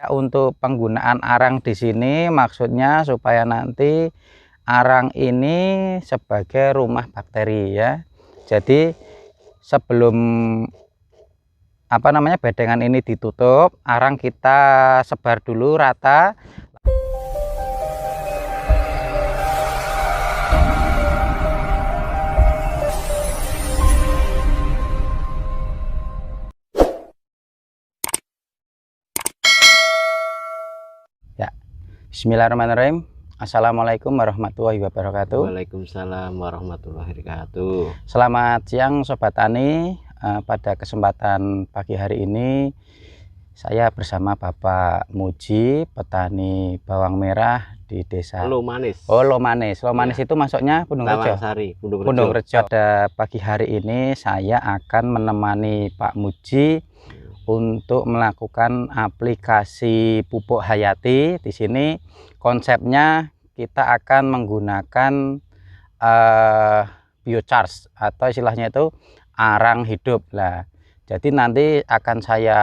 Untuk penggunaan arang di sini maksudnya supaya nanti arang ini sebagai rumah bakteri ya. Jadi sebelum bedengan ini ditutup, arang kita sebar dulu rata. Ya, bismillahirrahmanirrahim. Assalamualaikum warahmatullahi wabarakatuh. Waalaikumsalam warahmatullahi wabarakatuh. Selamat siang Sobat Tani. Pada kesempatan pagi hari ini saya bersama Bapak Muji, petani bawang merah di desa Lomanis. Lomanis. Lomanis ya. Itu masuknya Pundung Rejo. Pundung Rejo. Pada pagi hari ini saya akan menemani Pak Muji untuk melakukan aplikasi pupuk hayati. Di sini konsepnya kita akan menggunakan biocharge atau istilahnya itu arang hidup lah. Jadi nanti akan saya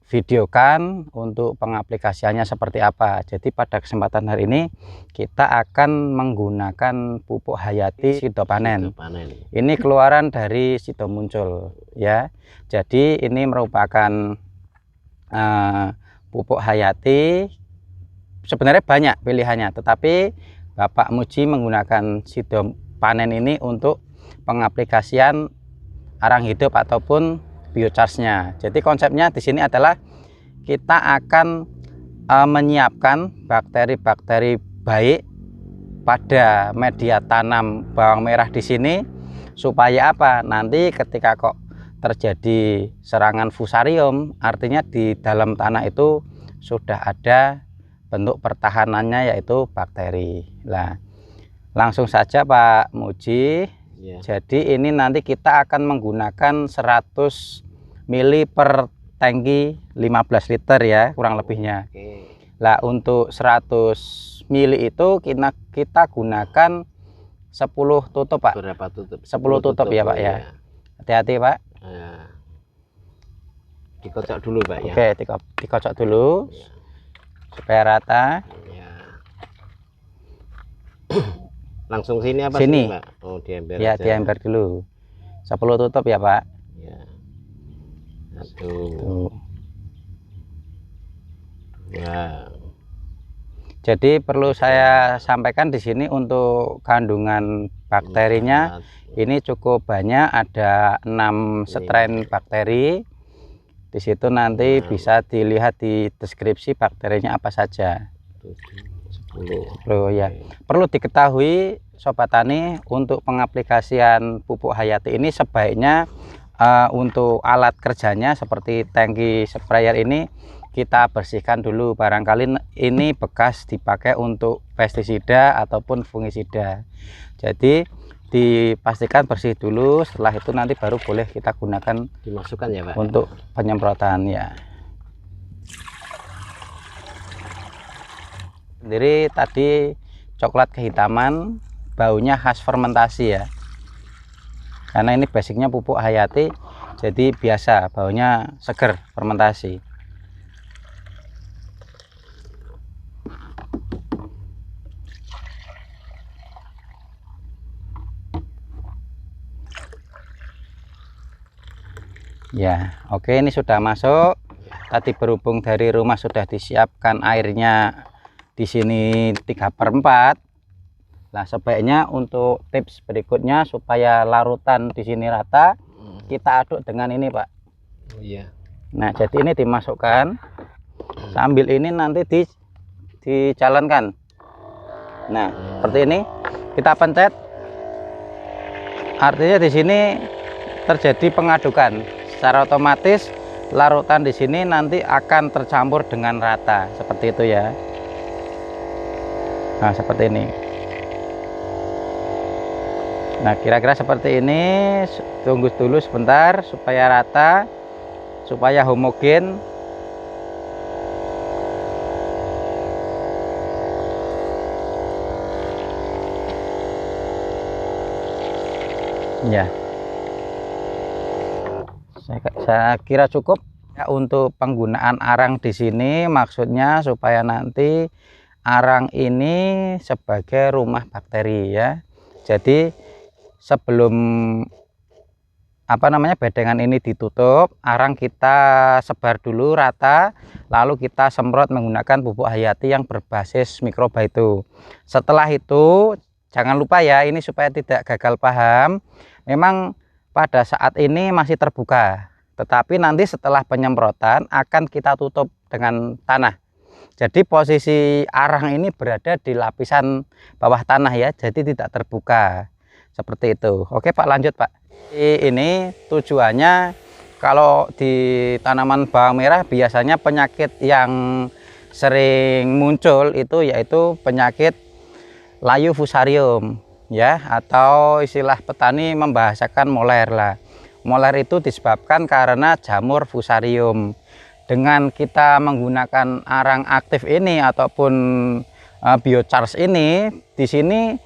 videokan untuk pengaplikasiannya seperti apa. Jadi pada kesempatan hari ini kita akan menggunakan pupuk hayati Sidopanen. Ini keluaran dari Sido Muncul ya. Jadi ini merupakan pupuk hayati. Sebenarnya banyak pilihannya, tetapi Bapak Muji menggunakan Sidopanen ini untuk pengaplikasian arang hidup ataupun biocharge-nya. Jadi konsepnya di sini adalah kita akan menyiapkan bakteri-bakteri baik pada media tanam bawang merah di sini supaya apa? Nanti ketika kok terjadi serangan fusarium, artinya di dalam tanah itu sudah ada bentuk pertahanannya yaitu bakteri. Nah, langsung saja Pak Muji. Ya. Jadi ini nanti kita akan menggunakan 100 mili per tangki 15 liter ya kurang lebihnya. Lah untuk 100 mili itu kita gunakan 10 tutup Pak. Berapa tutup? 10 tutup ya Pak ya. Hati-hati Pak. Dikocok dulu Pak ya. Oke, dikocok dulu ya, supaya rata ya. Langsung sini apa sini Pak? Oh, diember ya, aja. diember dulu 10 tutup ya Pak ya. 1 2. Jadi perlu saya sampaikan di sini untuk kandungan bakterinya ini cukup banyak, ada 6 strain bakteri. Di situ nanti bisa dilihat di deskripsi bakterinya apa saja. 10 ya. Perlu diketahui Sobat Tani, untuk pengaplikasian pupuk hayati ini sebaiknya untuk alat kerjanya seperti tangki sprayer ini kita bersihkan dulu, barangkali ini bekas dipakai untuk pestisida ataupun fungisida. Jadi dipastikan bersih dulu, setelah itu nanti baru boleh kita gunakan, dimasukkan ya Pak untuk penyemprotan ya. Sendiri tadi coklat kehitaman, baunya khas fermentasi ya, karena ini basicnya pupuk hayati, jadi biasa baunya seger fermentasi. Ya, oke, ini sudah masuk. Tadi berhubung dari rumah sudah disiapkan airnya di sini 3/4. Nah, sebaiknya untuk tips berikutnya supaya larutan di sini rata, kita aduk dengan ini, Pak. Iya. Nah, jadi ini dimasukkan. Sambil ini nanti dijalankan. Nah, seperti ini kita pencet. Artinya di sini terjadi pengadukan. Secara otomatis larutan di sini nanti akan tercampur dengan rata seperti itu ya. Nah, seperti ini. Nah, kira-kira seperti ini. Tunggu dulu sebentar supaya rata, supaya homogen. Ya, saya kira cukup. Ya, Pak untuk penggunaan arang di sini maksudnya supaya nanti arang ini sebagai rumah bakteri ya. Jadi sebelum bedengan ini ditutup, arang kita sebar dulu rata, lalu kita semprot menggunakan pupuk hayati yang berbasis mikroba itu. Setelah itu jangan lupa ya, ini supaya tidak gagal paham, memang pada saat ini masih terbuka, tetapi nanti setelah penyemprotan akan kita tutup dengan tanah. Jadi posisi arang ini berada di lapisan bawah tanah ya, jadi tidak terbuka seperti itu. Oke Pak, lanjut Pak. Ini tujuannya kalau di tanaman bawang merah biasanya penyakit yang sering muncul itu yaitu penyakit layu fusarium ya, atau istilah petani membahasakan moler lah. Moler itu disebabkan karena jamur fusarium. Dengan kita menggunakan arang aktif ini ataupun biochar ini, di sini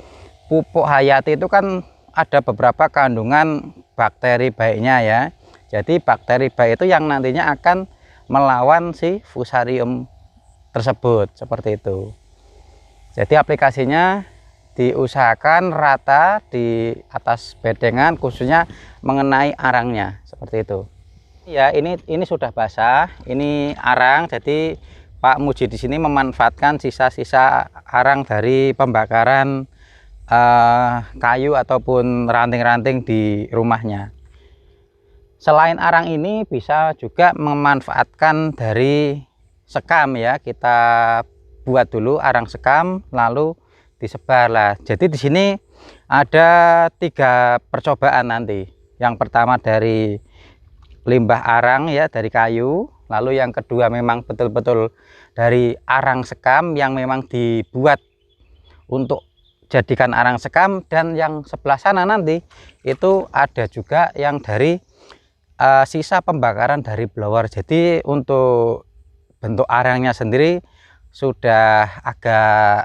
pupuk hayati itu kan ada beberapa kandungan bakteri baiknya ya. Jadi bakteri baik itu yang nantinya akan melawan si fusarium tersebut, seperti itu. Jadi aplikasinya diusahakan rata di atas bedengan, khususnya mengenai arangnya, seperti itu. Ya, ini sudah basah, ini arang. Jadi Pak Muji di sini memanfaatkan sisa-sisa arang dari pembakaran kayu ataupun ranting-ranting di rumahnya. Selain arang ini bisa juga memanfaatkan dari sekam ya. Kita buat dulu arang sekam lalu disebar lah. Jadi di sini ada 3 percobaan nanti. Yang pertama dari limbah arang ya, dari kayu. Lalu yang kedua memang betul-betul dari arang sekam yang memang dibuat untuk jadikan arang sekam, dan yang sebelah sana nanti itu ada juga yang dari sisa pembakaran dari blower. Jadi untuk bentuk arangnya sendiri sudah agak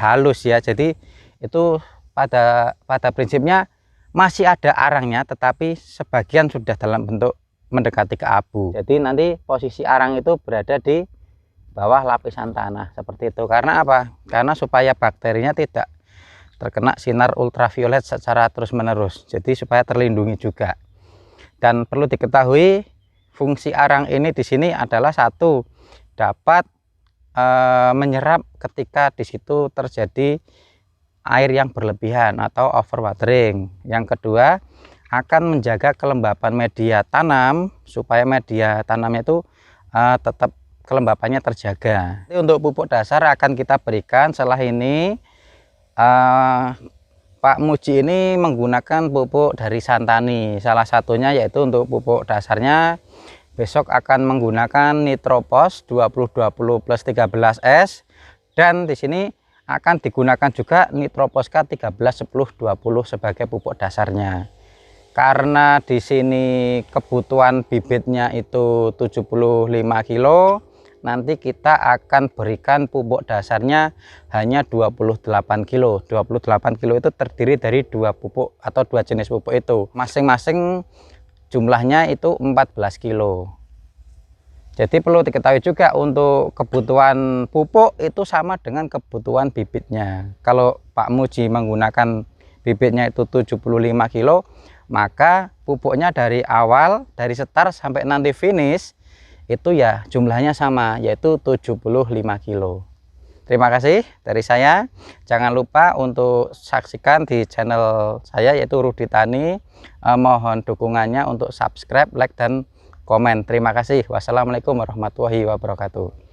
halus ya. Jadi itu pada prinsipnya masih ada arangnya, tetapi sebagian sudah dalam bentuk mendekati ke abu. Jadi nanti posisi arang itu berada di bawah lapisan tanah seperti itu. Karena apa? Karena supaya bakterinya tidak terkena sinar ultraviolet secara terus-menerus. Jadi supaya terlindungi juga. Dan perlu diketahui fungsi arang ini di sini adalah satu, dapat menyerap ketika di situ terjadi air yang berlebihan atau overwatering. Yang kedua, akan menjaga kelembapan media tanam supaya media tanamnya itu tetap kelembapannya terjaga. Jadi untuk pupuk dasar akan kita berikan setelah ini. Pak Muji ini menggunakan pupuk dari Santani. Salah satunya yaitu untuk pupuk dasarnya besok akan menggunakan Nitropos 2020 plus 13S, dan di sini akan digunakan juga Nitropos K 13 10 20 sebagai pupuk dasarnya. Karena di sini kebutuhan bibitnya itu 75 kilo, nanti kita akan berikan pupuk dasarnya hanya 28 kilo. 28 kilo itu terdiri dari 2 pupuk atau 2 jenis pupuk itu. Masing-masing jumlahnya itu 14 kilo. Jadi perlu diketahui juga untuk kebutuhan pupuk itu sama dengan kebutuhan bibitnya. Kalau Pak Muji menggunakan bibitnya itu 75 kilo, maka pupuknya dari awal, dari start sampai nanti finish itu ya jumlahnya sama, yaitu 75 kilo. Terima kasih dari saya. Jangan lupa untuk saksikan di channel saya yaitu Rudi Tani. Mohon dukungannya untuk subscribe, like, dan komen. Terima kasih. Wassalamualaikum warahmatullahi wabarakatuh.